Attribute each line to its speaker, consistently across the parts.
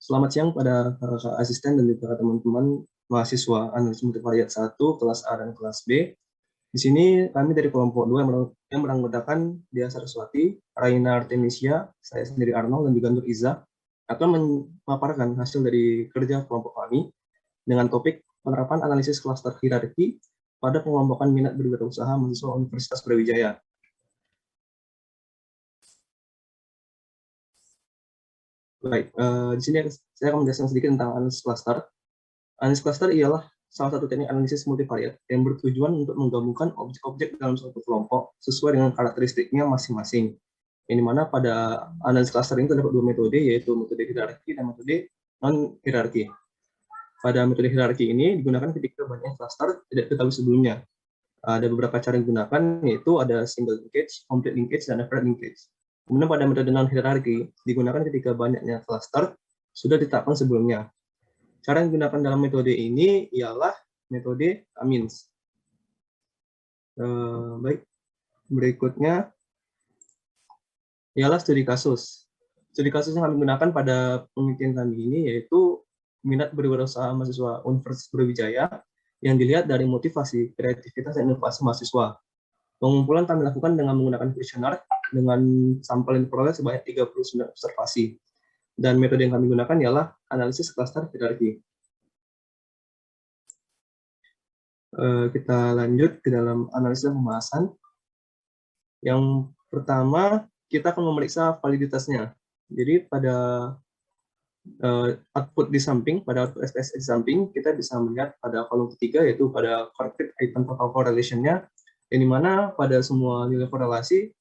Speaker 1: Selamat siang pada kakak asisten dan juga teman-teman mahasiswa analisis multivariat 1, kelas A dan kelas B. Di sini kami dari kelompok 2 yang beranggotakan Dia Saraswati, Raina Artemisia, saya sendiri Arnold, dan juga Nur Iza akan memaparkan hasil dari kerja kelompok kami dengan topik penerapan analisis klaster hierarki pada pengelompokan minat berwirausaha mahasiswa Universitas Brawijaya. Baik, di sini saya akan menjelaskan sedikit tentang analisis klaster. Analisis klaster ialah salah satu teknik analisis multivariat yang bertujuan untuk menggabungkan objek-objek dalam suatu kelompok sesuai dengan karakteristiknya masing-masing. Yang mana pada analisis klaster ini terdapat dua metode, yaitu metode hierarki dan metode non-hierarki. Pada metode hierarki ini digunakan ketika banyak klaster tidak diketahui sebelumnya. Ada beberapa cara yang digunakan, yaitu ada single linkage, complete linkage, dan separate linkage. Kemudian pada metode non-hierarki digunakan ketika banyaknya klaster sudah ditetapkan sebelumnya. Cara yang digunakan dalam metode ini ialah metode Amins. Baik, berikutnya ialah studi kasus. Studi kasus yang kami gunakan pada penelitian kami ini yaitu minat berwirausaha mahasiswa Universitas Brawijaya yang dilihat dari motivasi, kreativitas, dan inovasi mahasiswa. Pengumpulan kami lakukan dengan menggunakan kuesioner dengan sampel yang diperoleh sebanyak 39 observasi. Dan metode yang kami gunakan ialah analisis klaster hierarki. Kita lanjut ke dalam analisis pembahasan. Yang pertama, kita akan memeriksa validitasnya. Jadi pada output di samping, pada output SPSS di samping, kita bisa melihat pada kolom ketiga, yaitu pada correlated item total correlation-nya, yang dimana pada semua nilai korelasi,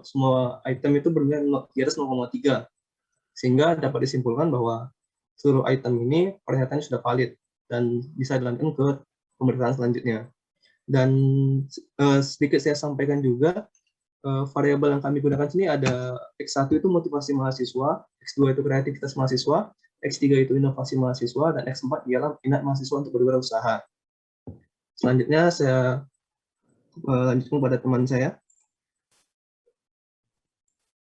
Speaker 1: semua item itu bernilai di atas 0,3. Sehingga dapat disimpulkan bahwa seluruh item ini pernyataannya sudah valid dan bisa dilanjutkan ke pemeriksaan selanjutnya. Dan sedikit saya sampaikan juga, variabel yang kami gunakan sini ada X1 itu motivasi mahasiswa, X2 itu kreativitas mahasiswa, X3 itu inovasi mahasiswa, dan X4 ialah minat mahasiswa untuk berwirausaha. Selanjutnya saya lanjutkan pada teman saya.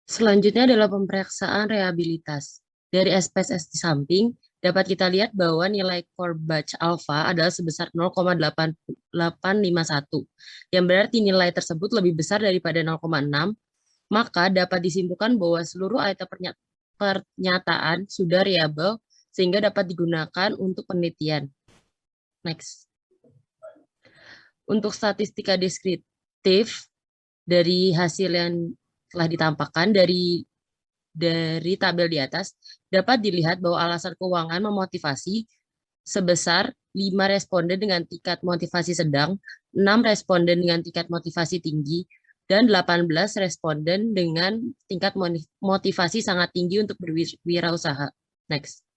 Speaker 2: Selanjutnya adalah pemeriksaan rehabilitas. Dari SPSS di samping, dapat kita lihat bahwa nilai core batch alpha adalah sebesar 0,8851, yang berarti nilai tersebut lebih besar daripada 0,6, maka dapat disimpulkan bahwa seluruh item pernyataan sudah reliable sehingga dapat digunakan untuk penelitian. Next. Untuk statistika deskriptif dari hasil yang telah ditampakkan dari tabel di atas, dapat dilihat bahwa alasan keuangan memotivasi sebesar 5 responden dengan tingkat motivasi sedang, 6 responden dengan tingkat motivasi tinggi, dan 18 responden dengan tingkat motivasi sangat tinggi untuk berwirausaha. Next.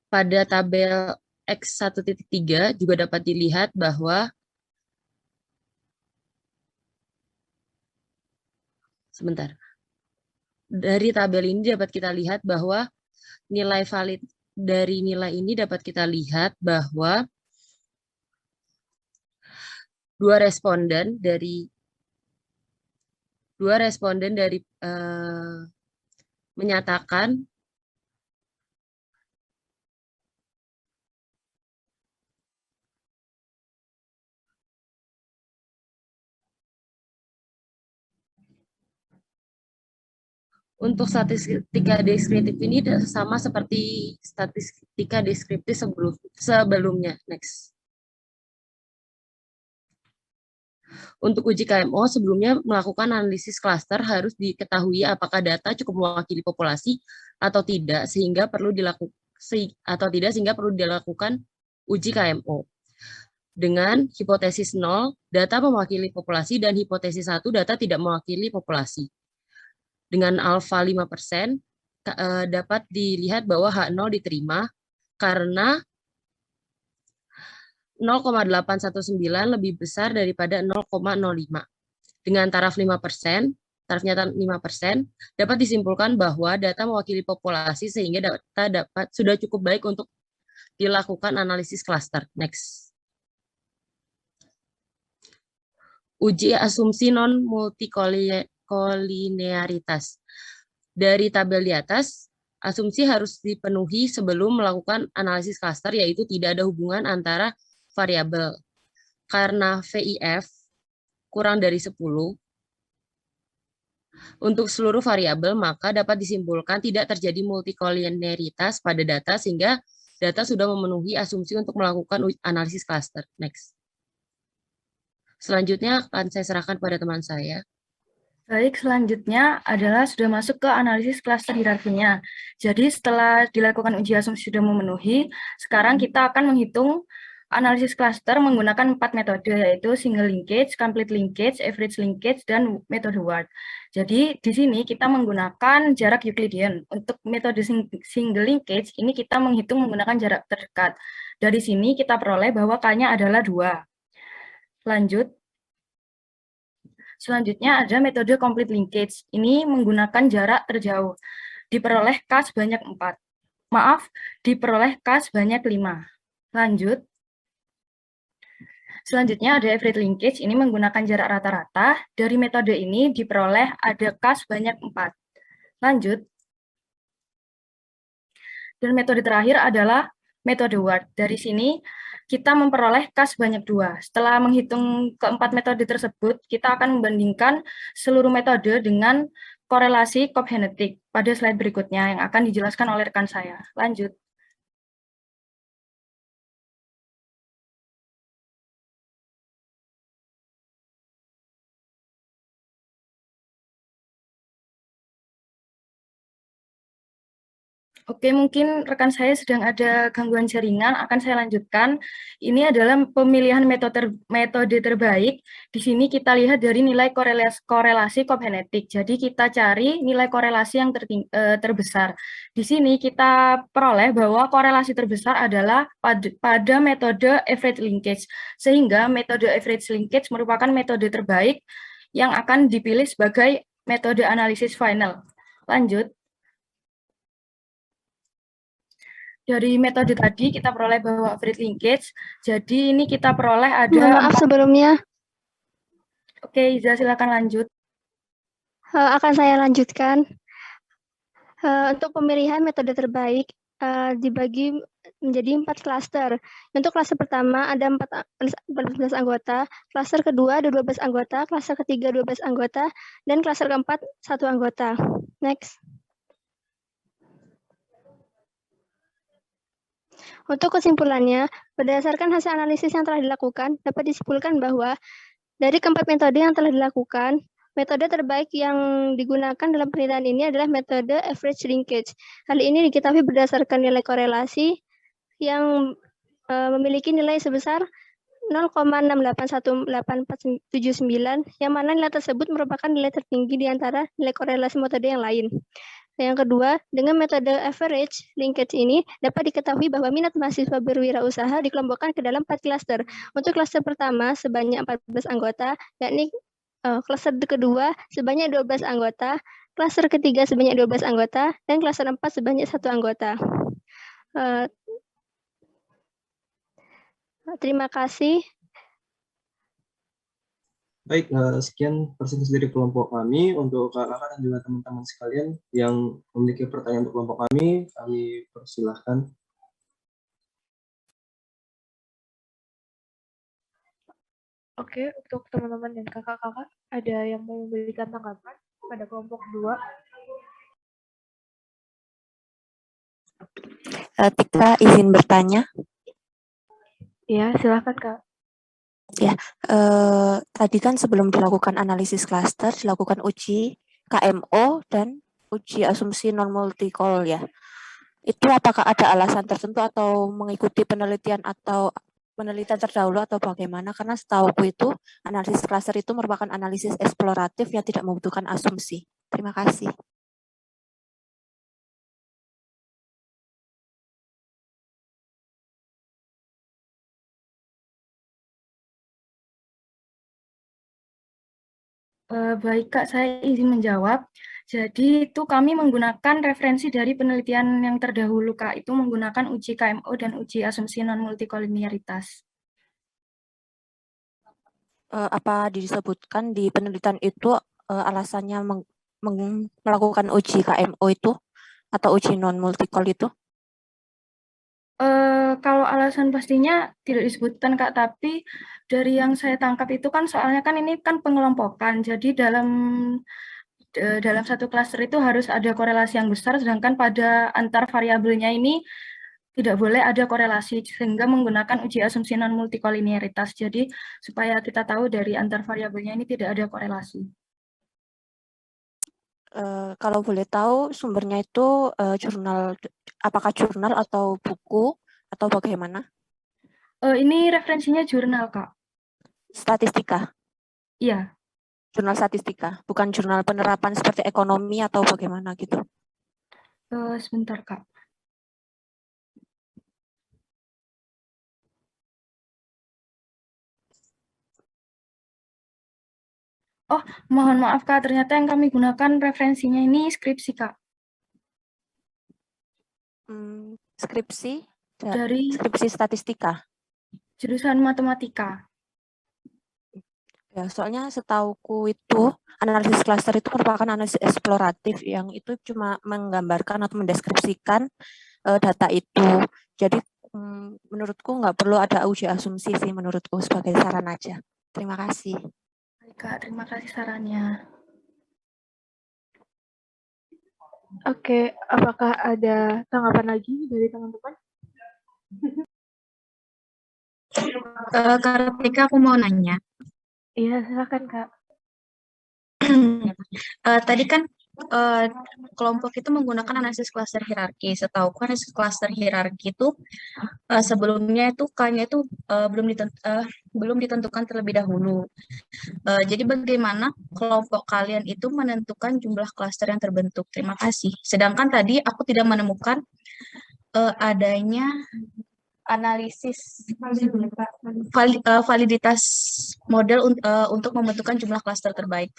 Speaker 2: Pada tabel X1.3 juga dapat dilihat bahwa dari tabel ini dapat kita lihat bahwa nilai valid dari nilai ini dapat kita lihat bahwa dua responden dari menyatakan untuk statistika deskriptif ini sama seperti statistika deskriptif sebelumnya. Next. Untuk uji KMO, sebelumnya melakukan analisis klaster harus diketahui apakah data cukup mewakili populasi atau tidak sehingga perlu dilakukan uji KMO. Dengan hipotesis 0, data mewakili populasi, dan hipotesis 1, data tidak mewakili populasi. Dengan alfa 5%, dapat dilihat bahwa H0 diterima karena 0,819 lebih besar daripada 0,05. Dengan taraf 5%, tarafnya 5%, dapat disimpulkan bahwa data mewakili populasi sehingga data sudah cukup baik untuk dilakukan analisis klaster. Next. Uji asumsi non-multikolinearitas. Dari tabel di atas, asumsi harus dipenuhi sebelum melakukan analisis klaster, yaitu tidak ada hubungan antara variabel. Karena VIF kurang dari 10 untuk seluruh variabel, maka dapat disimpulkan tidak terjadi multikoliniaritas pada data sehingga data sudah memenuhi asumsi untuk melakukan analisis klaster. Next. Selanjutnya akan saya serahkan pada teman saya.
Speaker 3: Baik, selanjutnya adalah sudah masuk ke analisis klaster hierarkinya. Jadi setelah dilakukan uji asumsi sudah memenuhi, sekarang kita akan menghitung analisis klaster menggunakan 4 metode, yaitu single linkage, complete linkage, average linkage, dan metode Ward. Jadi di sini kita menggunakan jarak Euclidean. Untuk metode single linkage, ini kita menghitung menggunakan jarak terdekat. Dari sini kita peroleh bahwa K-nya adalah 2. Lanjut. Selanjutnya ada metode complete linkage. Ini menggunakan jarak terjauh. Diperoleh K sebanyak 4. Maaf, diperoleh K sebanyak 5. Lanjut. Selanjutnya ada average linkage. Ini menggunakan jarak rata-rata. Dari metode ini diperoleh ada K sebanyak 4. Lanjut. Dan metode terakhir adalah metode Ward. Dari sini kita memperoleh K sebanyak 2. Setelah menghitung keempat metode tersebut, kita akan membandingkan seluruh metode dengan korelasi Cobb-Genetic pada slide berikutnya yang akan dijelaskan oleh rekan saya. Lanjut. Oke, mungkin rekan saya sedang ada gangguan jaringan, akan saya lanjutkan. Ini adalah pemilihan metode terbaik. Di sini kita lihat dari nilai korelasi Cobb-Genetic. Jadi kita cari nilai korelasi yang terbesar. Di sini kita peroleh bahwa korelasi terbesar adalah pada metode average linkage. Sehingga metode average linkage merupakan metode terbaik yang akan dipilih sebagai metode analisis final. Lanjut. Dari metode tadi kita peroleh bahwa average linkage. Jadi ini kita peroleh ada...
Speaker 4: Maaf sebelumnya.
Speaker 3: Oke, Iza silakan lanjut.
Speaker 4: Akan saya lanjutkan. Untuk pemilihan metode terbaik dibagi menjadi 4 klaster. Untuk klaster pertama ada 14 anggota, klaster kedua ada 12 anggota, klaster ketiga 12 anggota, dan klaster keempat 1 anggota. Next. Untuk kesimpulannya, berdasarkan hasil analisis yang telah dilakukan, dapat disimpulkan bahwa dari keempat metode yang telah dilakukan, metode terbaik yang digunakan dalam penelitian ini adalah metode average linkage. Hal ini diketahui berdasarkan nilai korelasi yang memiliki nilai sebesar 0,681879, yang mana nilai tersebut merupakan nilai tertinggi di antara nilai korelasi metode yang lain. Yang kedua, dengan metode average linkage ini dapat diketahui bahwa minat mahasiswa berwirausaha dikelompokkan ke dalam 4 klaster. Untuk klaster pertama sebanyak 14 anggota, yakni klaster kedua sebanyak 12 anggota, klaster ketiga sebanyak 12 anggota, dan klaster 4 sebanyak 1 anggota. Terima kasih.
Speaker 1: Baik, sekian presentasi dari kelompok kami. Untuk kakak dan juga teman-teman sekalian yang memiliki pertanyaan untuk kelompok kami persilahkan.
Speaker 5: Oke, untuk teman-teman dan kakak-kakak, ada yang mau memberikan tanggapan pada kelompok 2?
Speaker 6: Tika izin bertanya.
Speaker 5: Ya, silakan Kak.
Speaker 6: Ya, tadi kan sebelum dilakukan analisis klaster, dilakukan uji KMO dan uji asumsi non-multi-call ya. Itu apakah ada alasan tertentu atau mengikuti penelitian terdahulu atau bagaimana? Karena setahuku itu analisis klaster itu merupakan analisis eksploratif yang tidak membutuhkan asumsi. Terima kasih.
Speaker 3: Baik Kak, saya izin menjawab. Jadi itu kami menggunakan referensi dari penelitian yang terdahulu Kak, itu menggunakan uji KMO dan uji asumsi non-multikoliniaritas.
Speaker 6: Apa disebutkan di penelitian itu alasannya melakukan uji KMO itu atau uji non multicol itu?
Speaker 3: Kalau alasan pastinya tidak disebutkan Kak, tapi dari yang saya tangkap itu kan soalnya kan ini kan pengelompokan. Jadi dalam satu klaster itu harus ada korelasi yang besar, sedangkan pada antar variabelnya ini tidak boleh ada korelasi, sehingga menggunakan uji asumsi non multikolinearitas. Jadi supaya kita tahu dari antar variabelnya ini tidak ada korelasi.
Speaker 6: Kalau boleh tahu sumbernya itu jurnal, apakah jurnal atau buku atau bagaimana?
Speaker 3: Ini referensinya jurnal Kak.
Speaker 6: Statistika,
Speaker 3: Iya,
Speaker 6: jurnal statistika, bukan jurnal penerapan seperti ekonomi atau bagaimana gitu.
Speaker 3: sebentar Kak. Oh, mohon maaf Kak, ternyata yang kami gunakan referensinya ini skripsi Kak.
Speaker 6: Skripsi
Speaker 3: Dari
Speaker 6: skripsi statistika.
Speaker 3: jurusan matematika.
Speaker 6: Ya, soalnya setauku itu analisis klaster itu merupakan analisis eksploratif yang itu cuma menggambarkan atau mendeskripsikan data itu. Jadi menurutku nggak perlu ada uji asumsi sih menurutku sebagai saran aja. Terima kasih.
Speaker 3: Baik Kak, terima kasih sarannya.
Speaker 5: Oke, apakah ada tanggapan lagi dari teman-teman?
Speaker 7: Kak Replika, aku mau nanya.
Speaker 5: Iya, silakan Kak.
Speaker 7: Tadi kan kelompok itu menggunakan analisis klaster hierarki. Setahu analisis klaster hierarki itu sebelumnya itu K-nya itu belum ditentukan terlebih dahulu. Jadi bagaimana kelompok kalian itu menentukan jumlah klaster yang terbentuk? Terima kasih. Sedangkan tadi aku tidak menemukan adanya analisis validitas model untuk membentukkan jumlah klaster terbaik.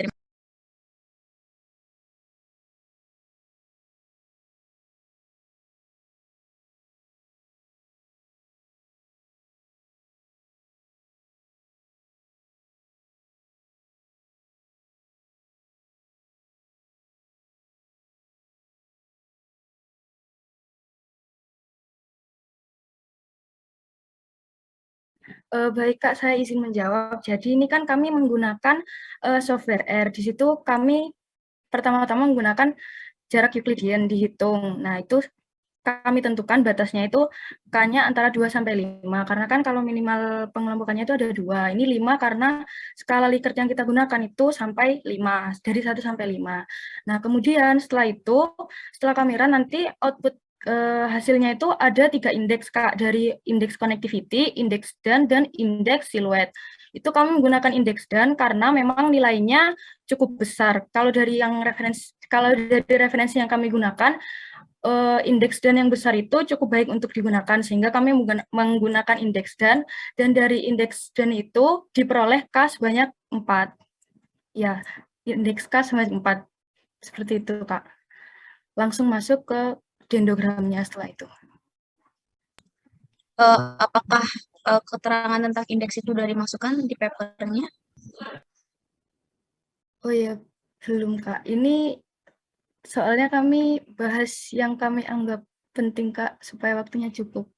Speaker 3: Baik Kak, saya izin menjawab. Jadi ini kan kami menggunakan software R. Di situ kami pertama-tama menggunakan jarak Euclidean dihitung. Nah, itu kami tentukan batasnya itu K-nya antara 2 sampai 5. Karena kan kalau minimal pengelompokannya itu ada 2. Ini 5 karena skala Likert yang kita gunakan itu sampai 5, dari 1 sampai 5. Nah, kemudian setelah itu, setelah kami run nanti output hasilnya itu ada 3 indeks Kak, dari indeks connectivity, indeks dan indeks siluet. Itu kami menggunakan indeks dan karena memang nilainya cukup besar. Kalau dari referensi yang kami gunakan, indeks dan yang besar itu cukup baik untuk digunakan, sehingga kami menggunakan indeks dan dari indeks dan itu diperoleh K sebanyak 4. Ya, indeks K sebanyak 4. Seperti itu Kak. Langsung masuk ke dendrogramnya setelah itu.
Speaker 7: Apakah keterangan tentang indeks itu sudah dimasukkan di papernya?
Speaker 3: Oh ya, belum Kak. Ini soalnya kami bahas yang kami anggap penting Kak, supaya waktunya cukup.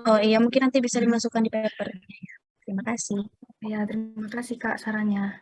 Speaker 7: Oh iya, mungkin nanti bisa dimasukkan di papernya. Terima kasih.
Speaker 3: Ya, terima kasih Kak sarannya.